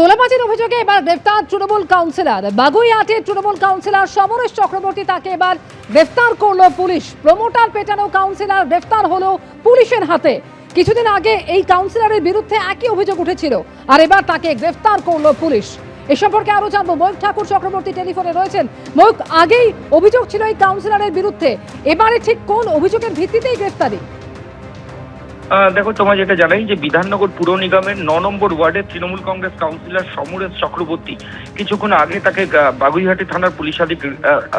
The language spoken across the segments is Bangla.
তোলাবাজির অভিযোগে এবার গ্রেফতার তৃণমূল কাউন্সিলর। বাগুইআটির তৃণমূল কাউন্সিলর সমরেশ চক্রবর্তী, তাকে এবার গ্রেফতার করলো পুলিশ। প্রমোটার পেটানো কাউন্সিলর গ্রেফতার হলো পুলিশের হাতে। কিছুদিন আগে এই কাউন্সিলরের বিরুদ্ধে একই অভিযোগ উঠেছিল, আর এবার তাকে গ্রেফতার করলো পুলিশ। এ সম্পর্কে আরো জানবো, ময়ূক ঠাকুর চক্রবর্তী টেলিফোনে রয়েছেন। ময়ূক, আগেই অভিযোগ ছিল এই কাউন্সিলরের বিরুদ্ধে, এবারে ঠিক কোন অভিযোগের ভিত্তিতেই গ্রেফতারি? দেখো, তোমার যেটা জানাই যে বিধাননগর পুর নিগমের ৯ নম্বর ওয়ার্ডের তৃণমূল কংগ্রেস কাউন্সিলর সমরেশ চক্রবর্তী কিছুক্ষণ আগে তাকে বাগুইহাটি থানার পুলিশ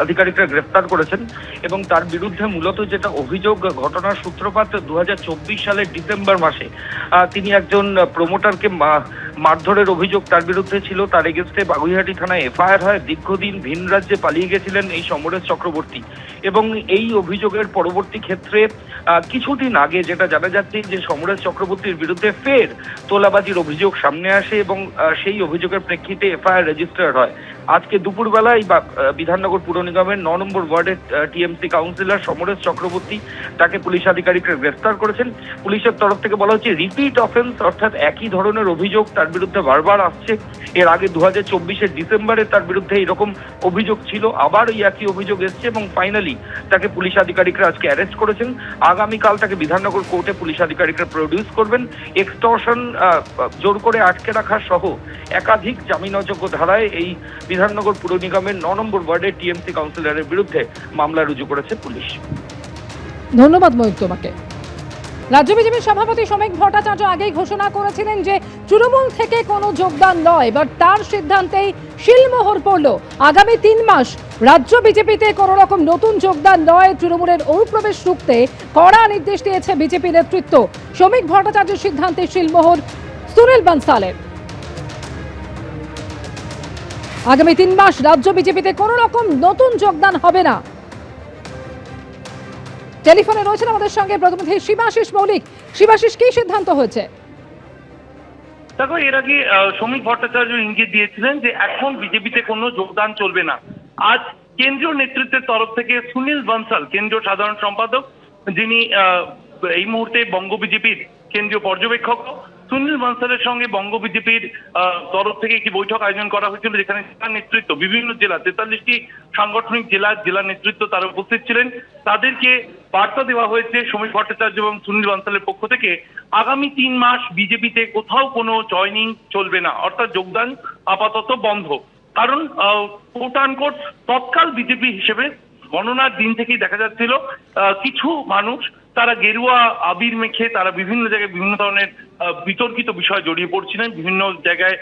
আধিকারিকরা গ্রেফতার করেছেন এবং তার বিরুদ্ধে মূলত যেটা অভিযোগ, ঘটনার সূত্রপাত ২০২৪ সালের ডিসেম্বর মাসে তিনি একজন প্রমোটারকে মারধরের অভিযোগ তার বিরুদ্ধে ছিল। তার এগেস্টে বাগুইহাটি থানায় এফআইআর হয়। দীর্ঘদিন ভিন রাজ্যে পালিয়ে গেছিলেন এই সমরেশ চক্রবর্তী এবং এই অভিযোগের পরবর্তী ক্ষেত্রে কিছুদিন আগে যেটা জানা যাচ্ছে যে সমরেশ চক্রবর্তীর বিরুদ্ধে ফের তোলাবাজির অভিযোগ সামনে আসে এবং সেই অভিযোগের প্রেক্ষিতে এফআইআর রেজিস্টার হয়। আজকে দুপুরবেলায় বিধাননগর পুর নিগমের ৯ নম্বর ওয়ার্ডের টিএমসি কাউন্সিলর সমরেশ চক্রবর্তী, তাকে পুলিশ আধিকারিকরা গ্রেফতার করেছেন। পুলিশের তরফ থেকে বলা হচ্ছে রিপিট অফেন্স, অর্থাৎ একই ধরনের অভিযোগ তার বিরুদ্ধে বারবার আসছে। এর আগে ২০২৪ ডিসেম্বরে তার বিরুদ্ধে এরকম অভিযোগ ছিল, আবার এই একই অভিযোগ এসছে এবং ফাইনালি তাকে পুলিশ আধিকারিকরা আজকে অ্যারেস্ট করেছেন। আগামীকাল তাকে বিধাননগর কোর্টে পুলিশ আধিকারিকরা প্রডিউস করবেন। এক্সটর্শন, জোর করে আটকে রাখা সহ একাধিক জামিনযোগ্য ধারায় এই বিধাননগর পুর নিগমের ৯ নম্বর ওয়ার্ডের টিএমসি কাউন্সিলরের বিরুদ্ধে মামলা রুজু করেছে পুলিশ। ধন্যবাদ ময়ূক তোমাকে। রাজ্য বিজেপির সভাপতি শ্রমিক ভট্টাচার্য আগেই ঘোষণা করেছিলেন যে তৃণমূল থেকে কোনো যোগদান নয়, এবার তার সিদ্ধান্তেই শিলমোহর পড়ল। আগামী ৩ মাস রাজ্য বিজেপিতে কোনো রকম নতুন যোগদান নয়, তৃণমূলের অনুপ্রবেশ রুখতে কড়া নির্দেশ দিয়েছে বিজেপি নেতৃত্ব। শ্রমিক ভট্টাচার্যের সিদ্ধান্তে শিলমোহর সুনীল বানসালের। আগামী ৩ মাস রাজ্য বিজেপিতে কোনো রকম নতুন যোগদান হবে না। টেলিফোনে রয়েছেন আমাদের সঙ্গে প্রতিনিধি শিবাশিস মৌলিক। শিবাশিস, কি সিদ্ধান্ত হয়েছে? দেখো, এর আগে শ্রমিক ভট্টাচার্য ইঙ্গিত দিয়েছিলেন যে এখন বিজেপিতে কোনো যোগদান চলবে না। আজ কেন্দ্রীয় নেতৃত্বের তরফ থেকে সুনীল বানসাল, কেন্দ্রীয় সাধারণ সম্পাদক, যিনি এই মুহূর্তে বঙ্গ বিজেপির কেন্দ্রীয় পর্যবেক্ষক, সুনীল বানসালের সঙ্গে বঙ্গ বিজেপির তরফ থেকে একটি বৈঠক আয়োজন করা হয়েছিল, যেখানে জেলা নেতৃত্ব, বিভিন্ন জেলা ৪৩টি সাংগঠনিক জেলা নেতৃত্ব তারা উপস্থিত ছিলেন। তাদেরকে বার্তা দেওয়া হয়েছে শ্রমিক ভট্টাচার্য এবং সুনীল বানসালের পক্ষ থেকে, আগামী ৩ মাস বিজেপিতে কোথাও কোনো জয়নিং চলবে না, অর্থাৎ যোগদান আপাতত বন্ধ। কারণ কোট আনকোট তৎকাল বিজেপি হিসেবে গণনার দিন থেকেই দেখা যাচ্ছিল কিছু মানুষ তারা গেরুয়া আবির মেখে তারা বিভিন্ন জায়গায় বিভিন্ন ধরনের বিতর্কিত বিষয় জড়িয়ে পড়ছিলেন। বিভিন্ন জায়গায়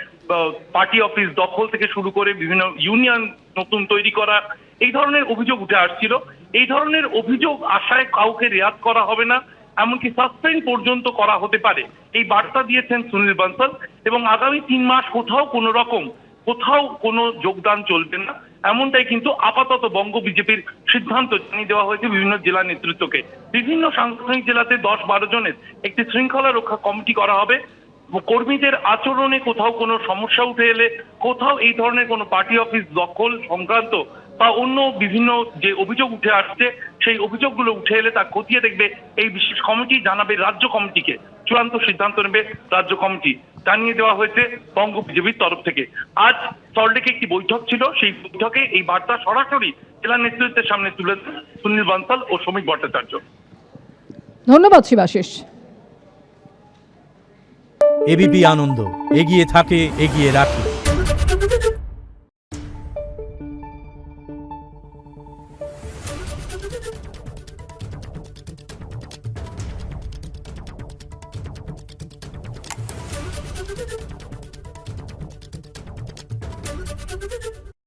পার্টি অফিস দখল থেকে শুরু করে বিভিন্ন ইউনিয়ন নতুন তৈরি করা, এই ধরনের অভিযোগ উঠে আসছিল। এই ধরনের অভিযোগ আশায় কাউকে রেয়াত করা হবে না, এমনকি সাসপেন্ড পর্যন্ত করা হতে পারে, এই বার্তা দিয়েছেন সুনীল বানসাল। এবং আগামী ৩ মাস কোথাও কোনো যোগদান চলবে না, এমনটাই কিন্তু আপাতত বঙ্গ বিজেপির সিদ্ধান্ত জানিয়ে দেওয়া হয়েছে বিভিন্ন জেলা নেতৃত্বকে। বিভিন্ন সাংগঠনিক জেলাতে ১০-১২ জনের একটি শৃঙ্খলা রক্ষা কমিটি করা হবে। কর্মীদের আচরণে কোথাও কোনো সমস্যা উঠে এলে, কোথাও এই ধরনের কোনো পার্টি অফিস দখল সংক্রান্ত বা অন্য বিভিন্ন যে অভিযোগ উঠে আসছে, সেই অভিযোগগুলো উঠে এলে তা খতিয়ে দেখবে এই বিশেষ কমিটি, জানাবে রাজ্য কমিটিকে। চূড়ান্ত সিদ্ধান্ত নেবে রাজ্য কমিটি, জানিয়ে দেওয়া হয়েছে বঙ্গ বিজেপির তরফ থেকে। আজ সল্টলেকে একটি বৈঠক ছিল, সেই বৈঠকে এই বার্তা সরাসরি জেলা নেতৃত্বের সামনে তুলে দেন সুনীল বানসাল ও শ্রমিক ভট্টাচার্য। ধন্যবাদ শিবাশিস। এবিপি আনন্দ, এগিয়ে থাকে, এগিয়ে রাখে।